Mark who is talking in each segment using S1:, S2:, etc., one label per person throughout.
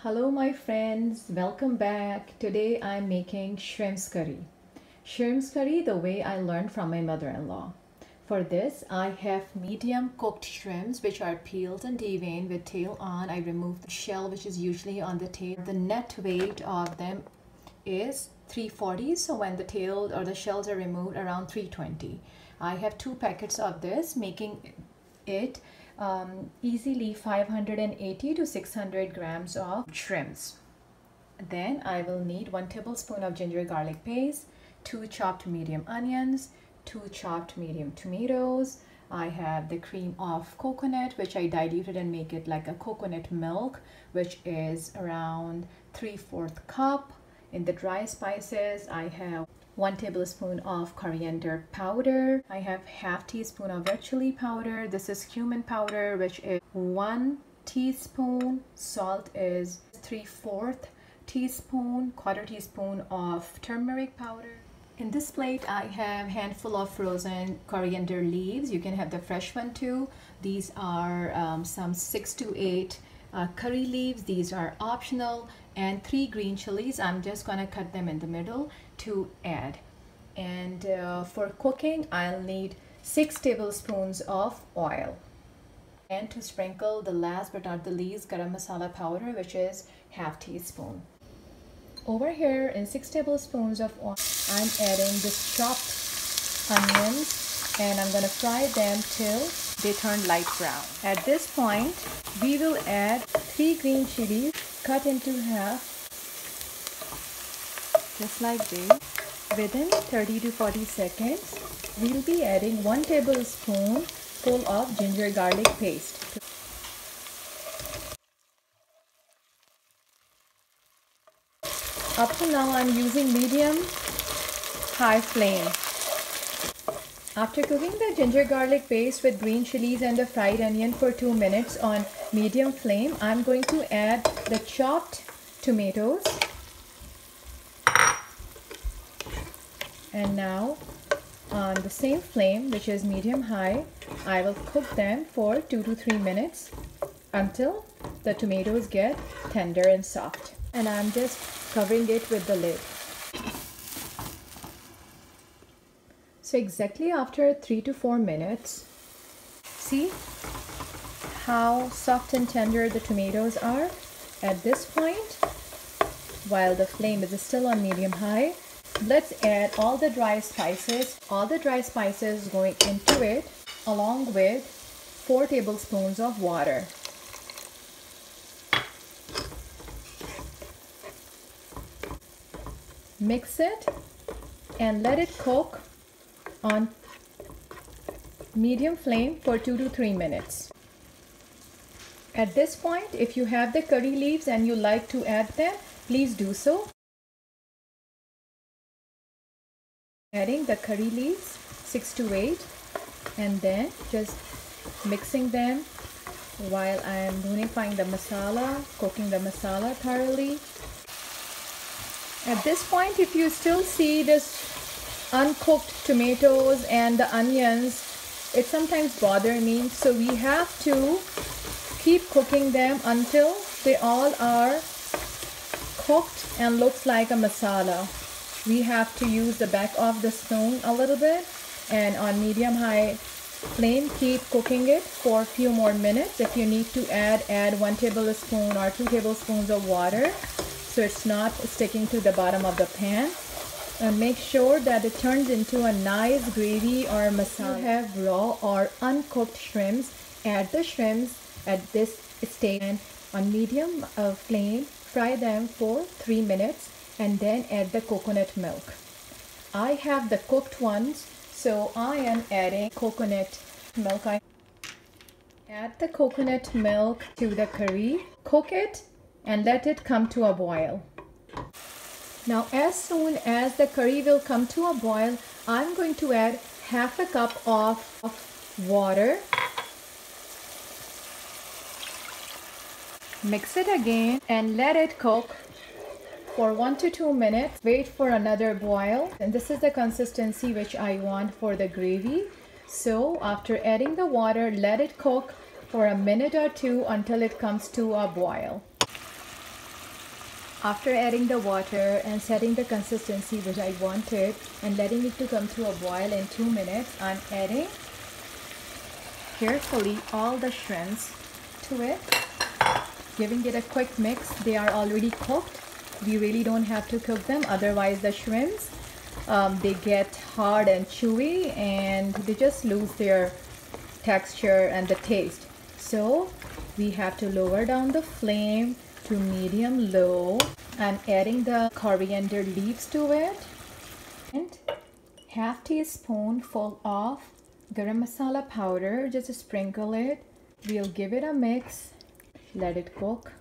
S1: Hello my friends, welcome back. Today I'm making shrimps curry. Shrimps curry the way I learned from my mother-in-law. For this I have medium cooked shrimps which are peeled and deveined with tail on. I removed the shell which is usually on the tail. The net weight of them is 340, so when the tail or the shells are removed, around 320. I have 2 packets of this, making it easily 580 to 600 grams of shrimps. Then I will need 1 tablespoon of ginger garlic paste, 2 chopped medium onions, 2 chopped medium tomatoes. I have the cream of coconut which I diluted and make it like a coconut milk, which is around 3/4 cup. In the dry spices I have 1 tablespoon of coriander powder. I have half teaspoon of red chili powder. This is cumin powder, which is 1 teaspoon. Salt is 3/4 teaspoon. 1/4 teaspoon of turmeric powder. In this plate I have handful of frozen coriander leaves. You can have the fresh one too. These are some 6 to 8 curry leaves. These are optional, and 3 green chilies. I'm just gonna cut them in the middle to add. And for cooking I'll need 6 tablespoons of oil, and to sprinkle the last but not the least garam masala powder, which is half teaspoon. Over here in 6 tablespoons of oil I'm adding this chopped onions, and I'm gonna fry them till they turn light brown. At this point we will add 3 green chilies cut into half, just like this. Within 30 to 40 seconds we'll be adding 1 tablespoon full of ginger garlic paste. Up to now I'm using medium high flame. After cooking the ginger garlic paste with green chilies and the fried onion for 2 minutes on medium flame, I'm going to add the chopped tomatoes. And now on the same flame, which is medium high, I will cook them for 2 to 3 minutes until the tomatoes get tender and soft. And I'm just covering it with the lid. So exactly after 3 to 4 minutes, see how soft and tender the tomatoes are. At this point, while the flame is still on medium high, let's add all the dry spices. All the dry spices going into it, along with 4 tablespoons of water. Mix it and let it cook on medium flame for 2 to 3 minutes. At this point, if you have the curry leaves and you like to add them, please do so. Adding the curry leaves, 6 to 8, and then just mixing them while I am unifying the masala, cooking the masala thoroughly. At this point, if you still see this uncooked tomatoes and the onions, it sometimes bothers me, so we have to keep cooking them until they all are cooked and looks like a masala. We have to use the back of the spoon a little bit, and on medium high flame keep cooking it for a few more minutes. If you need to add 1 tablespoon or 2 tablespoons of water so it's not sticking to the bottom of the pan. And make sure that it turns into a nice gravy or masala. If you have raw or uncooked shrimps, add the shrimps at this stage and on medium flame fry them for 3 minutes, and then add the coconut milk. I have the cooked ones, so I am adding coconut milk. I add the coconut milk to the curry, cook it and let it come to a boil. Now as soon as the curry will come to a boil, I'm going to add half a cup of water. Mix it again and let it cook for 1 to 2 minutes. Wait for another boil, and this is the consistency which I want for the gravy. So after adding the water, let it cook for a minute or two until it comes to a boil. After adding the water and setting the consistency which I wanted and letting it to come to a boil in 2 minutes, I'm adding carefully all the shrimps to it, giving it a quick mix. They are already cooked. We really don't have to cook them, otherwise the shrimps they get hard and chewy and they just lose their texture and the taste. So we have to lower down the flame to medium low. I'm adding the coriander leaves to it and half teaspoon full of garam masala powder. Just sprinkle it. We'll give it a mix. Let it cook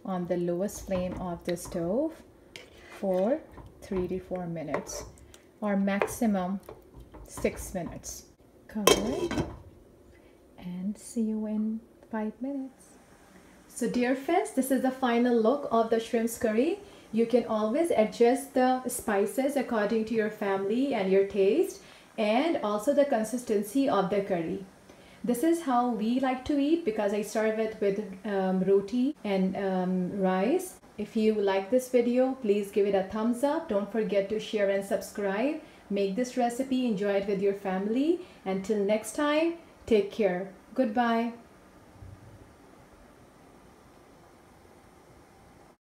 S1: on the lowest flame of the stove for 3 to 4 minutes or maximum 6 minutes. Cover it and see you in 5 minutes. So dear friends, this is the final look of the shrimp curry. You can always adjust the spices according to your family and your taste, and also the consistency of the curry. This is how we like to eat because I serve it with roti and rice. If you like this video, please give it a thumbs up. Don't forget to share and subscribe. Make this recipe, enjoy it with your family. Until next time, take care. Goodbye.